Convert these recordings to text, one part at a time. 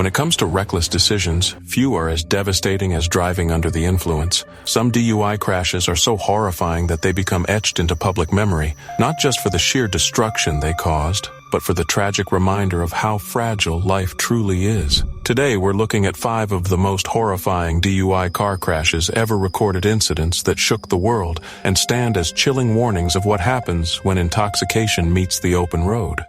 When it comes to reckless decisions, few are as devastating as driving under the influence. Some DUI crashes are so horrifying that they become etched into public memory, not just for the sheer destruction they caused, but for the tragic reminder of how fragile life truly is. Today, we're looking at 5 of the most horrifying DUI car crashes ever recorded, incidents that shook the world and stand as chilling warnings of what happens when intoxication meets the open road.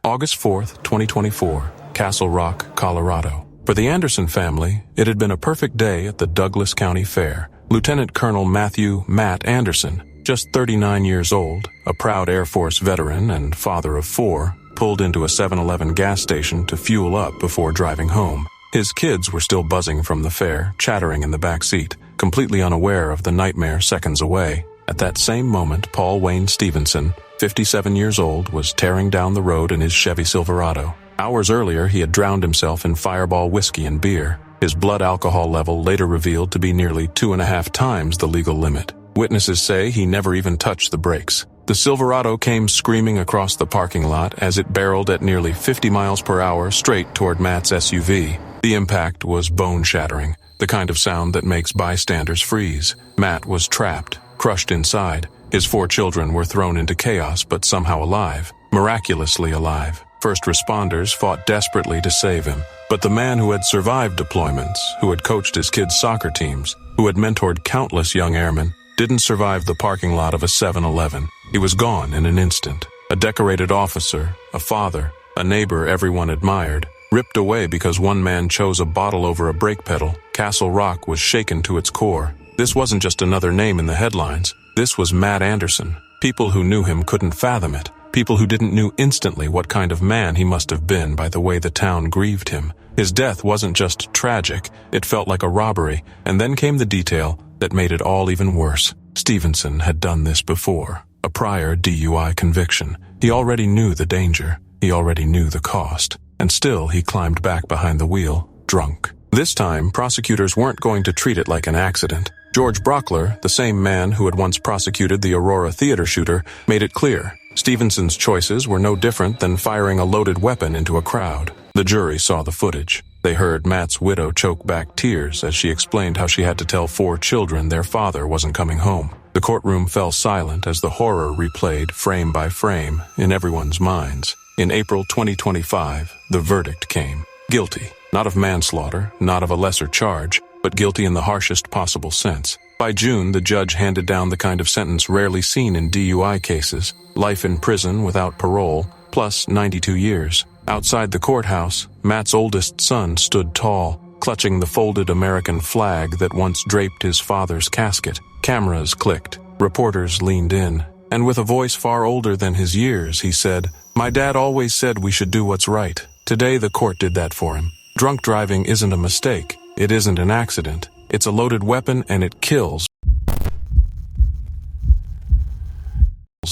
August 4th, 2024, Castle Rock, Colorado. For the Anderson family, it had been a perfect day at the Douglas County Fair. Lieutenant Colonel Matthew "Matt" Anderson, just 39 years old, a proud Air Force veteran and father of 4, pulled into a 7-Eleven gas station to fuel up before driving home. His kids were still buzzing from the fair, chattering in the back seat, completely unaware of the nightmare seconds away. At that same moment, Paul Wayne Stevenson, 57 years old, was tearing down the road in his Chevy Silverado. Hours earlier, he had drowned himself in Fireball whiskey and beer. His blood alcohol level later revealed to be nearly 2.5 times the legal limit. Witnesses say he never even touched the brakes. The Silverado came screaming across the parking lot as it barreled at nearly 50 miles per hour straight toward Matt's SUV. The impact was bone-shattering, the kind of sound that makes bystanders freeze. Matt was trapped, crushed inside. His 4 children were thrown into chaos, but somehow alive, miraculously alive. First responders fought desperately to save him, but the man who had survived deployments, who had coached his kids' soccer teams, who had mentored countless young airmen, didn't survive the parking lot of a 7-Eleven. He was gone in an instant. A decorated officer, a father, a neighbor everyone admired, ripped away because one man chose a bottle over a brake pedal. Castle Rock was shaken to its core. This wasn't just another name in the headlines. This was Matt Anderson. People who knew him couldn't fathom it. People who didn't knew instantly what kind of man he must have been by the way the town grieved him. His death wasn't just tragic, it felt like a robbery, and then came the detail that made it all even worse. Stevenson had done this before. A prior DUI conviction. He already knew the danger. He already knew the cost. And still he climbed back behind the wheel, drunk. This time, prosecutors weren't going to treat it like an accident. George Brockler, the same man who had once prosecuted the Aurora theater shooter, made it clear. Stevenson's choices were no different than firing a loaded weapon into a crowd. The jury saw the footage. They heard Matt's widow choke back tears as she explained how she had to tell 4 children their father wasn't coming home. The courtroom fell silent as the horror replayed frame by frame in everyone's minds. In April 2025, the verdict came. Guilty. Not of manslaughter, not of a lesser charge, but guilty in the harshest possible sense. By June, the judge handed down the kind of sentence rarely seen in DUI cases: life in prison without parole, plus 92 years. Outside the courthouse, Matt's oldest son stood tall, clutching the folded American flag that once draped his father's casket. Cameras clicked. Reporters leaned in. And with a voice far older than his years, he said, "My dad always said we should do what's right. Today the court did that for him. Drunk driving isn't a mistake. It isn't an accident. It's a loaded weapon and it kills."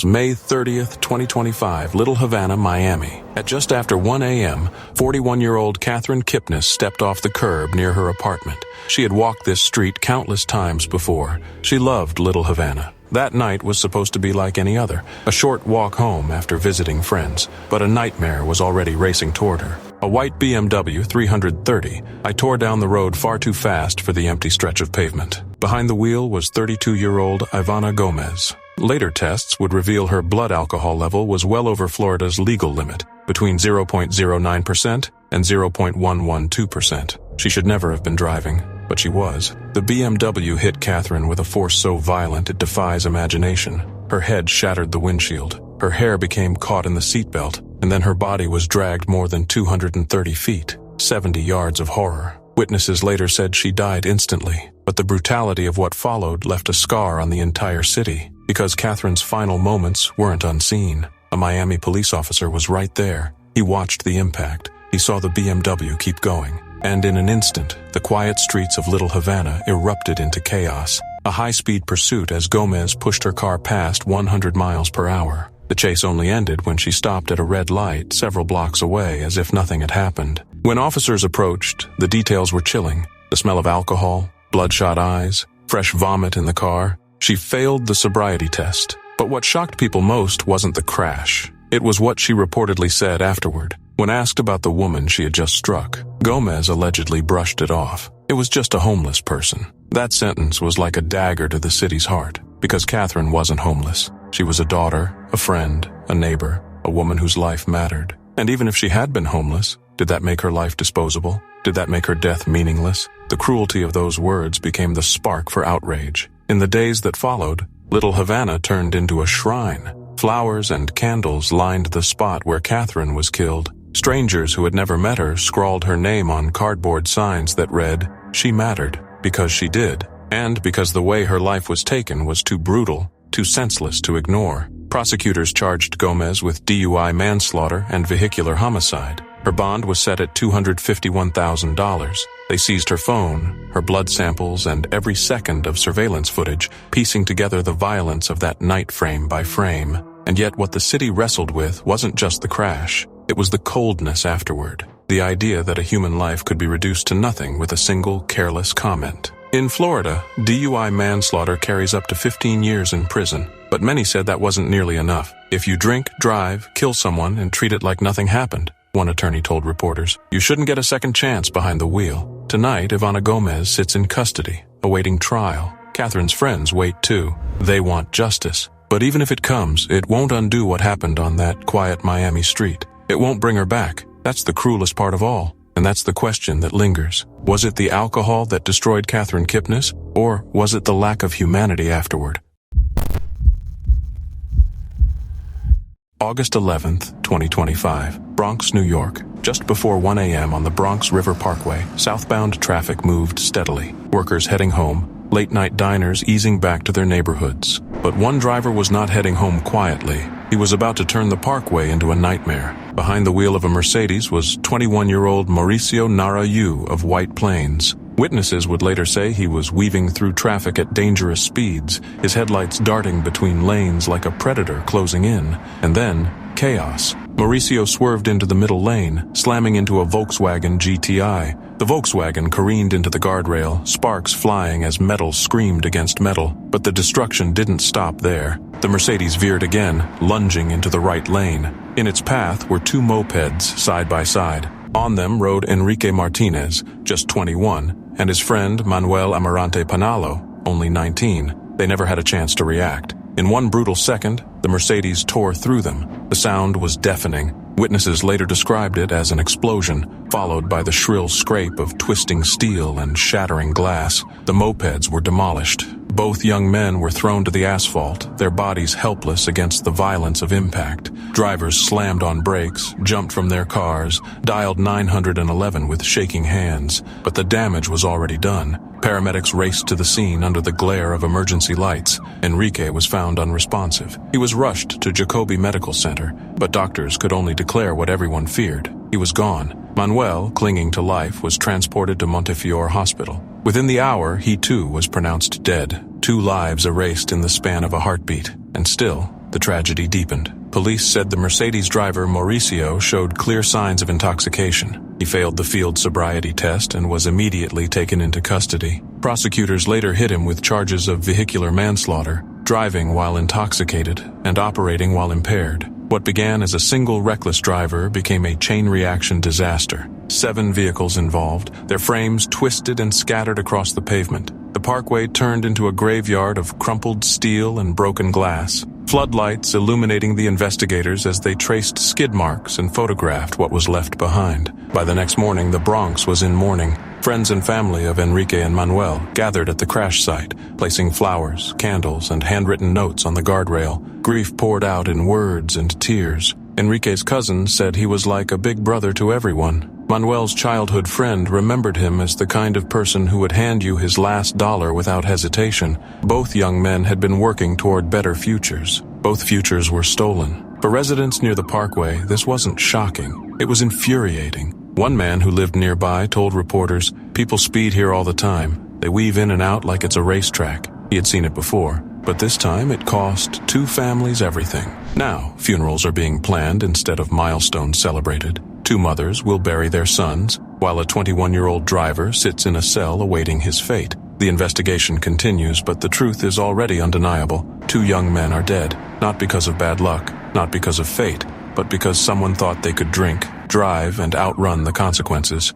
May 30th, 2025, Little Havana, Miami. At just after 1 a.m., 41-year-old Catherine Kipnis stepped off the curb near her apartment. She had walked this street countless times before. She loved Little Havana. That night was supposed to be like any other, a short walk home after visiting friends, but a nightmare was already racing toward her. A white BMW 330. I tore down the road far too fast for the empty stretch of pavement. Behind the wheel was 32-year-old Ivana Gomez. Later tests would reveal her blood alcohol level was well over Florida's legal limit, between 0.09% and 0.112%. She should never have been driving, but she was. The BMW hit Catherine with a force so violent it defies imagination. Her head shattered the windshield. Her hair became caught in the seatbelt, and then her body was dragged more than 230 feet, 70 yards of horror. Witnesses later said she died instantly, but the brutality of what followed left a scar on the entire city, because Catherine's final moments weren't unseen. A Miami police officer was right there. He watched the impact. He saw the BMW keep going. And in an instant, the quiet streets of Little Havana erupted into chaos. A high-speed pursuit as Gomez pushed her car past 100 miles per hour. The chase only ended when she stopped at a red light several blocks away as if nothing had happened. When officers approached, the details were chilling. The smell of alcohol, bloodshot eyes, fresh vomit in the car. She failed the sobriety test. But what shocked people most wasn't the crash. It was what she reportedly said afterward. When asked about the woman she had just struck, Gomez allegedly brushed it off. It was just a homeless person. That sentence was like a dagger to the city's heart, because Catherine wasn't homeless. She was a daughter, a friend, a neighbor, a woman whose life mattered. And even if she had been homeless, did that make her life disposable? Did that make her death meaningless? The cruelty of those words became the spark for outrage. In the days that followed, Little Havana turned into a shrine. Flowers and candles lined the spot where Catherine was killed. Strangers who had never met her scrawled her name on cardboard signs that read, "She mattered, because she did," and because the way her life was taken was too brutal, too senseless to ignore. Prosecutors charged Gomez with DUI manslaughter and vehicular homicide. Her bond was set at $251,000. They seized her phone, her blood samples, and every second of surveillance footage, piecing together the violence of that night frame by frame. And yet what the city wrestled with wasn't just the crash. It was the coldness afterward. The idea that a human life could be reduced to nothing with a single careless comment. In Florida, DUI manslaughter carries up to 15 years in prison, but many said that wasn't nearly enough. If you drink, drive, kill someone, and treat it like nothing happened, one attorney told reporters, you shouldn't get a second chance behind the wheel. Tonight, Ivana Gomez sits in custody, awaiting trial. Catherine's friends wait too. They want justice. But even if it comes, it won't undo what happened on that quiet Miami street. It won't bring her back. That's the cruelest part of all. And that's the question that lingers. Was it the alcohol that destroyed Catherine Kipnis, or was it the lack of humanity afterward? August 11th, 2025, Bronx, New York. Just before 1 a.m. on the Bronx River Parkway, southbound traffic moved steadily. Workers heading home, late-night diners easing back to their neighborhoods. But one driver was not heading home quietly. He was about to turn the parkway into a nightmare. Behind the wheel of a Mercedes was 21-year-old Mauricio Narayu of White Plains. Witnesses would later say he was weaving through traffic at dangerous speeds, his headlights darting between lanes like a predator closing in. And then, chaos. Mauricio swerved into the middle lane, slamming into a Volkswagen GTI. The Volkswagen careened into the guardrail, sparks flying as metal screamed against metal. But the destruction didn't stop there. The Mercedes veered again, lunging into the right lane. In its path were two mopeds side by side. On them rode Enrique Martinez, just 21, and his friend Manuel Amarante Panalo, only 19. They never had a chance to react. In one brutal second, the Mercedes tore through them. The sound was deafening. Witnesses later described it as an explosion, followed by the shrill scrape of twisting steel and shattering glass. The mopeds were demolished. Both young men were thrown to the asphalt, their bodies helpless against the violence of impact. Drivers slammed on brakes, jumped from their cars, dialed 911 with shaking hands. But the damage was already done. Paramedics raced to the scene under the glare of emergency lights. Enrique was found unresponsive. He was rushed to Jacobi Medical Center, but doctors could only declare what everyone feared. He was gone. Manuel, clinging to life, was transported to Montefiore Hospital. Within the hour, he too was pronounced dead. 2 lives erased in the span of a heartbeat. And still, the tragedy deepened. Police said the Mercedes driver Mauricio showed clear signs of intoxication. He failed the field sobriety test and was immediately taken into custody. Prosecutors later hit him with charges of vehicular manslaughter, driving while intoxicated, and operating while impaired. What began as a single reckless driver became a chain reaction disaster. 7 vehicles involved, their frames twisted and scattered across the pavement. The parkway turned into a graveyard of crumpled steel and broken glass. Floodlights illuminating the investigators as they traced skid marks and photographed what was left behind. By the next morning, the Bronx was in mourning. Friends and family of Enrique and Manuel gathered at the crash site, placing flowers, candles, and handwritten notes on the guardrail. Grief poured out in words and tears. Enrique's cousin said he was like a big brother to everyone. Manuel's childhood friend remembered him as the kind of person who would hand you his last dollar without hesitation. Both young men had been working toward better futures. Both futures were stolen. For residents near the parkway, this wasn't shocking. It was infuriating. One man who lived nearby told reporters, "People speed here all the time. They weave in and out like it's a racetrack." He had seen it before, but this time it cost 2 families everything. Now, funerals are being planned instead of milestones celebrated. 2 mothers will bury their sons, while a 21-year-old driver sits in a cell awaiting his fate. The investigation continues, but the truth is already undeniable. 2 young men are dead, not because of bad luck, not because of fate, but because someone thought they could drink, drive, and outrun the consequences.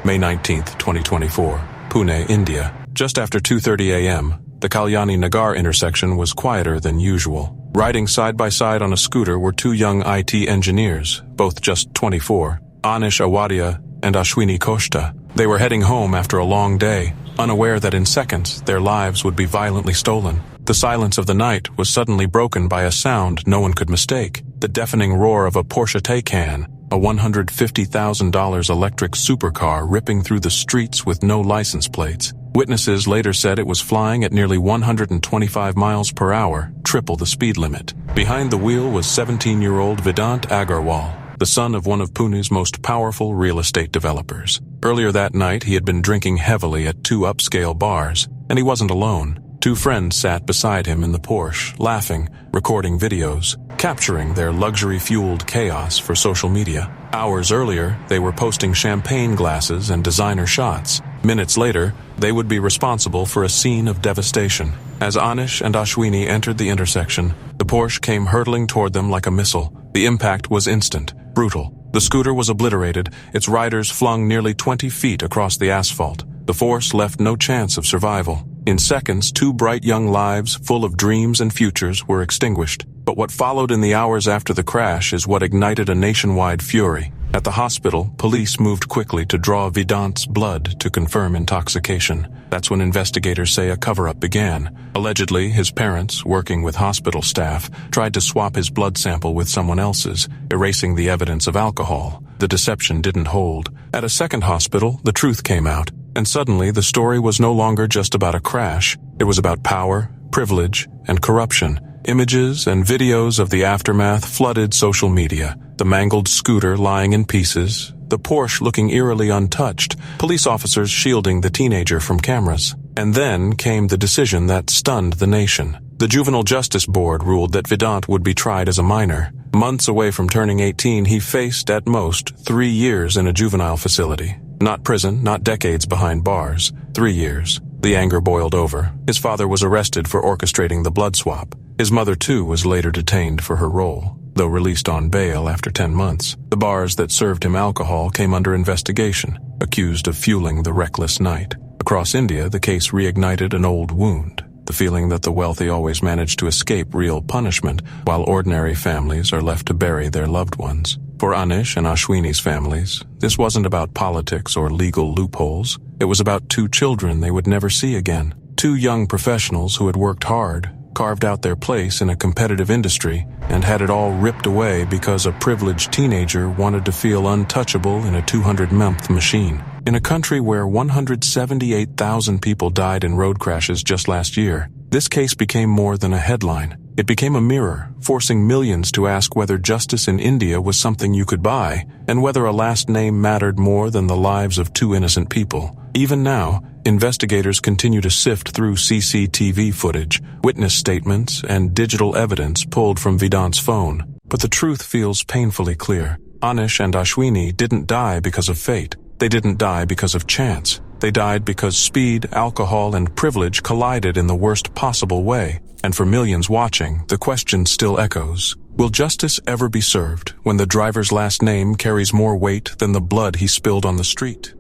May 19, 2024, Pune, India. Just after 2:30 a.m., the Kalyani Nagar intersection was quieter than usual. Riding side by side on a scooter were two young IT engineers, both just 24, Anish Awadia and Ashwini Koshta. They were heading home after a long day, unaware that in seconds their lives would be violently stolen. The silence of the night was suddenly broken by a sound no one could mistake, the deafening roar of a Porsche Taycan, a $150,000 electric supercar ripping through the streets with no license plates. Witnesses later said it was flying at nearly 125 miles per hour, triple the speed limit. Behind the wheel was 17-year-old Vedant Agarwal, the son of one of Pune's most powerful real estate developers. Earlier that night, he had been drinking heavily at two upscale bars, and he wasn't alone. Two friends sat beside him in the Porsche, laughing, recording videos, capturing their luxury-fueled chaos for social media. Hours earlier, they were posting champagne glasses and designer shots. Minutes later, they would be responsible for a scene of devastation. As Anish and Ashwini entered the intersection, the Porsche came hurtling toward them like a missile. The impact was instant, brutal. The scooter was obliterated, its riders flung nearly 20 feet across the asphalt. The force left no chance of survival. In seconds, two bright young lives, full of dreams and futures, were extinguished. But what followed in the hours after the crash is what ignited a nationwide fury. At the hospital, police moved quickly to draw Vedant's blood to confirm intoxication. That's when investigators say a cover-up began. Allegedly, his parents, working with hospital staff, tried to swap his blood sample with someone else's, erasing the evidence of alcohol. The deception didn't hold. At a second hospital, the truth came out. And suddenly, the story was no longer just about a crash. It was about power, privilege, and corruption. Images and videos of the aftermath flooded social media. The mangled scooter lying in pieces, the Porsche looking eerily untouched, police officers shielding the teenager from cameras. And then came the decision that stunned the nation. The Juvenile Justice Board ruled that Vedant would be tried as a minor. Months away from turning 18, he faced, at most, 3 years in a juvenile facility. Not prison, not decades behind bars. 3 years. The anger boiled over. His father was arrested for orchestrating the blood swap. His mother, too, was later detained for her role, though released on bail after 10 months. The bars that served him alcohol came under investigation, accused of fueling the reckless night. Across India, the case reignited an old wound, the feeling that the wealthy always manage to escape real punishment, while ordinary families are left to bury their loved ones. For Anish and Ashwini's families, this wasn't about politics or legal loopholes. It was about two children they would never see again. Two young professionals who had worked hard, carved out their place in a competitive industry, and had it all ripped away because a privileged teenager wanted to feel untouchable in a 200-month machine. In a country where 178,000 people died in road crashes just last year, this case became more than a headline. It became a mirror, forcing millions to ask whether justice in India was something you could buy, and whether a last name mattered more than the lives of two innocent people. Even now, investigators continue to sift through CCTV footage, witness statements, and digital evidence pulled from Vedant's phone. But the truth feels painfully clear. Anish and Ashwini didn't die because of fate. They didn't die because of chance. They died because speed, alcohol, and privilege collided in the worst possible way. And for millions watching, the question still echoes. Will justice ever be served when the driver's last name carries more weight than the blood he spilled on the street?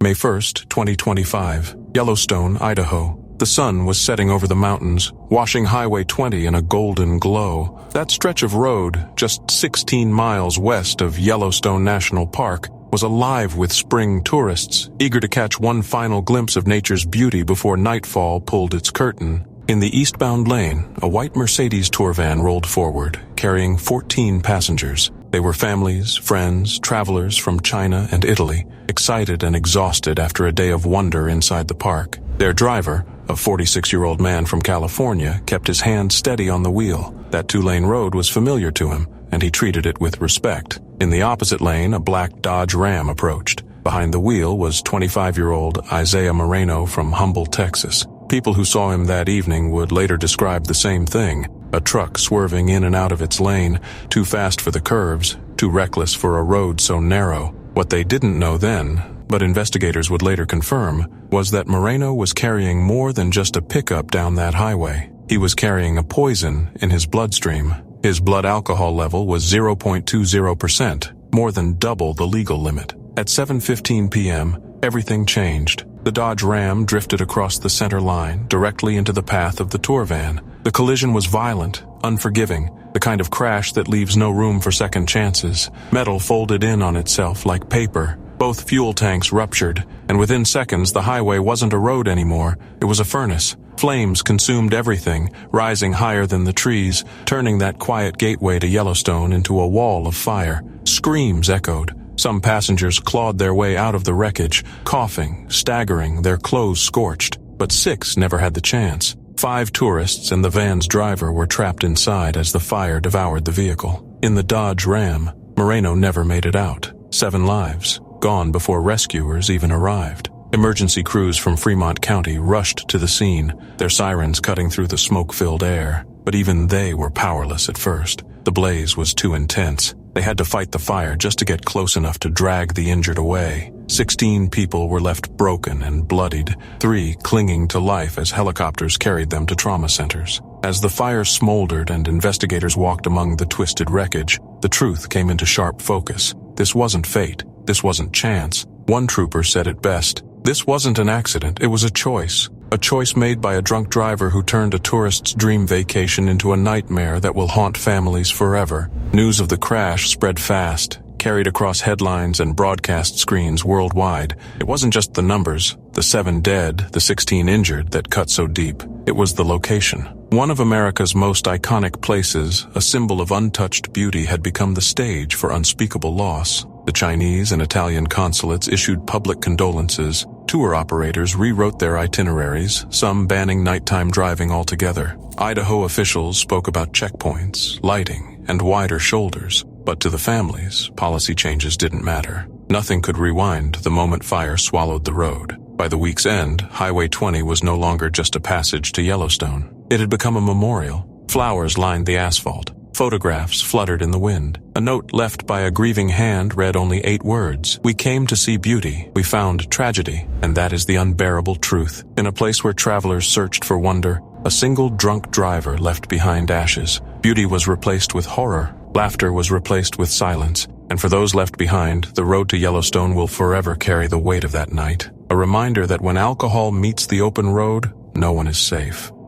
May 1st, 2025, Yellowstone, Idaho. The sun was setting over the mountains, washing Highway 20 in a golden glow. That stretch of road, just 16 miles west of Yellowstone National Park, was alive with spring tourists, eager to catch one final glimpse of nature's beauty before nightfall pulled its curtain. In the eastbound lane, a white Mercedes tour van rolled forward, carrying 14 passengers. They were families, friends, travelers from China and Italy, excited and exhausted after a day of wonder inside the park. Their driver, a 46-year-old man from California, kept his hand steady on the wheel. That two-lane road was familiar to him, and he treated it with respect. In the opposite lane, a black Dodge Ram approached. Behind the wheel was 25-year-old Isaiah Moreno from Humble, Texas. People who saw him that evening would later describe the same thing. A truck swerving in and out of its lane, too fast for the curves, too reckless for a road so narrow. What they didn't know then but investigators would later confirm, was that Moreno was carrying more than just a pickup down that highway. He was carrying a poison in his bloodstream. His blood alcohol level was 0.20%, more than double the legal limit. At 7:15 p.m., everything changed. The Dodge Ram drifted across the center line, directly into the path of the tour van. The collision was violent, unforgiving, the kind of crash that leaves no room for second chances. Metal folded in on itself like paper. Both fuel tanks ruptured, and within seconds the highway wasn't a road anymore, it was a furnace. Flames consumed everything, rising higher than the trees, turning that quiet gateway to Yellowstone into a wall of fire. Screams echoed. Some passengers clawed their way out of the wreckage, coughing, staggering, their clothes scorched. But 6 never had the chance. 5 tourists and the van's driver were trapped inside as the fire devoured the vehicle. In the Dodge Ram, Moreno never made it out. 7 lives, gone before rescuers even arrived. Emergency crews from Fremont County rushed to the scene, their sirens cutting through the smoke-filled air. But even they were powerless at first. The blaze was too intense. They had to fight the fire just to get close enough to drag the injured away. 16 people were left broken and bloodied, 3 clinging to life as helicopters carried them to trauma centers. As the fire smoldered and investigators walked among the twisted wreckage, the truth came into sharp focus. This wasn't fate. This wasn't chance. One trooper said it best. This wasn't an accident, it was a choice. A choice made by a drunk driver who turned a tourist's dream vacation into a nightmare that will haunt families forever. News of the crash spread fast, carried across headlines and broadcast screens worldwide. It wasn't just the numbers, the 7 dead, the 16 injured, that cut so deep. It was the location. One of America's most iconic places, a symbol of untouched beauty, had become the stage for unspeakable loss. The Chinese and Italian consulates issued public condolences. Tour operators rewrote their itineraries, some banning nighttime driving altogether. Idaho officials spoke about checkpoints, lighting, and wider shoulders. But to the families, policy changes didn't matter. Nothing could rewind the moment fire swallowed the road. By the week's end, Highway 20 was no longer just a passage to Yellowstone. It had become a memorial. Flowers lined the asphalt. Photographs fluttered in the wind. A note left by a grieving hand read only 8 words. "We came to see beauty. We found tragedy. And that is the unbearable truth." In a place where travelers searched for wonder, a single drunk driver left behind ashes. Beauty was replaced with horror. Laughter was replaced with silence. And for those left behind, the road to Yellowstone will forever carry the weight of that night. A reminder that when alcohol meets the open road, no one is safe.